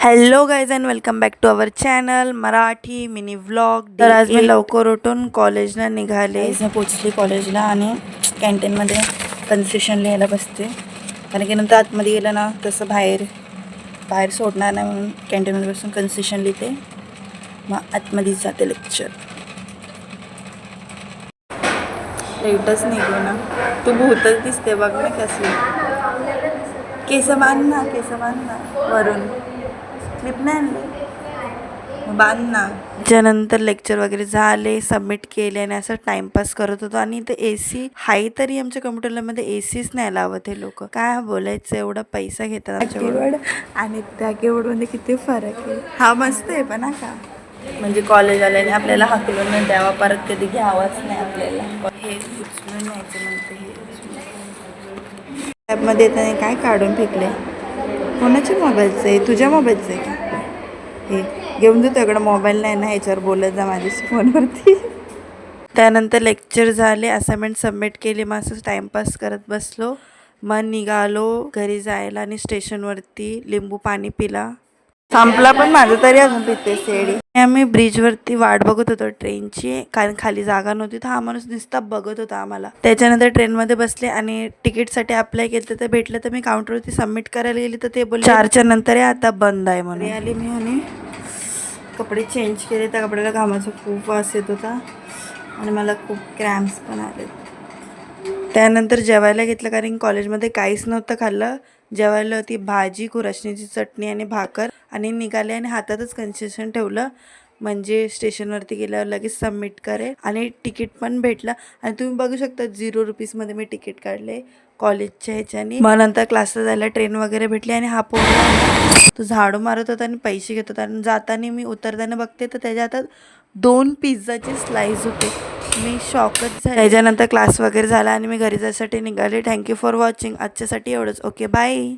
Hello guys and welcome back to our channel Marathi mini vlog. तर आज मी लवकर उठून कॉलेजला निघाले. मी पोचली कॉलेजला आणि कॅन्टीनमध्ये कन्सेशन लिहायला बसते, कारण की नंतर आतमध्ये गेलं ना तसं बाहेर सोडणार नाही, म्हणून कॅन्टीनमध्ये बसून कन्सेशन लिहिते, मग आतमध्ये जाते लेक्चर. लेटच निघू ना, तू भूतच दिसते बघ ना कसली. केस बांध ना वरून, क्लिप नाही आणली बांध ना. त्यानंतर लेक्चर वगैरे झाले, सबमिट केले आणि असं टाइमपास करत होतो. आणि ते AC हाय तरी आमच्या कम्प्युटरमध्ये ACच नाही लावत हे लोक. काय बोलायचं, एवढा पैसा घेतात आमच्याकडून आणि त्या कीबोर्डमध्ये किती फरक आहे. हा मस्त आहे पण का, म्हणजे कॉलेज आल्याने आपल्याला हाकलून नाही द्यावा, परत कधी घ्यावाच नाही आपल्याला. हे उचलून न्यायचं म्हणते. हे लॅबमध्ये येताना काय काढून फेकले, कोणाच्या मोबाईलचं आहे, तुझ्या मोबाईलचं आहे का? हे घेऊन जातो, इकडं मोबाईल नाही ना, ह्याच्यावर बोलत जा माझ्याशी फोनवरती. त्यानंतर लेक्चर झाले, असाइनमेंट सबमिट केली, मग असं टाइमपास करत बसलो. मग निघालो घरी जायला आणि स्टेशनवरती लिंबू पाणी पिला. संपला पण माझं, तरी अजून पिते सेडी. आम्ही ब्रिजवरती वाट बघत होतो ट्रेनची, कारण खाली जागा नव्हती. तर हा माणूस नुसता बघत होता आम्हाला. त्याच्यानंतर ट्रेनमध्ये बसले आणि तिकीटसाठी अप्लाय केलं तर भेटलं. तर मी काउंटरवरती सबमिट करायला गेली, तर ते बोलले 4च्या नंतर आहे, आता बंद आहे म्हणून. आली मी आणि कपडे चेंज केले. त्या कपड्याला घामाचा खूप वास येत होता आणि मला खूप क्रॅम्प्स पण आले. त्यानंतर जेवायला घेतलं, कारण कॉलेजमध्ये काहीच नव्हतं खाल्लं. जेवायला होती भाजी, खुराशणीची चटणी आणि भाकर, आणि निघाले आणि हातातच कन्सेशन ठेवलं, म्हणजे स्टेशनवरती गेल्यावर लगेच सबमिट करेल आणि तिकीट पण भेटलं. आणि तुम्ही बघू शकता 0 रुपीजमध्ये मी तिकीट काढले कॉलेजच्या ह्याच्याने. मग नंतर क्लासला जायला ट्रेन वगैरे भेटली आणि हा पोरगा तो झाडू मारत होता आणि पैसे घेत होता. आणि जाताना मी उतरताना बघते तर त्याच्या हातात 2 पिझ्झाची स्लाईस होते. मी शॉकच झाले. त्याच्यानंतर क्लास वगैरे झाला आणि मी घरी जायसाठी निघाले. Thank you for watching. आजच्यासाठी एवढंच. Okay, bye.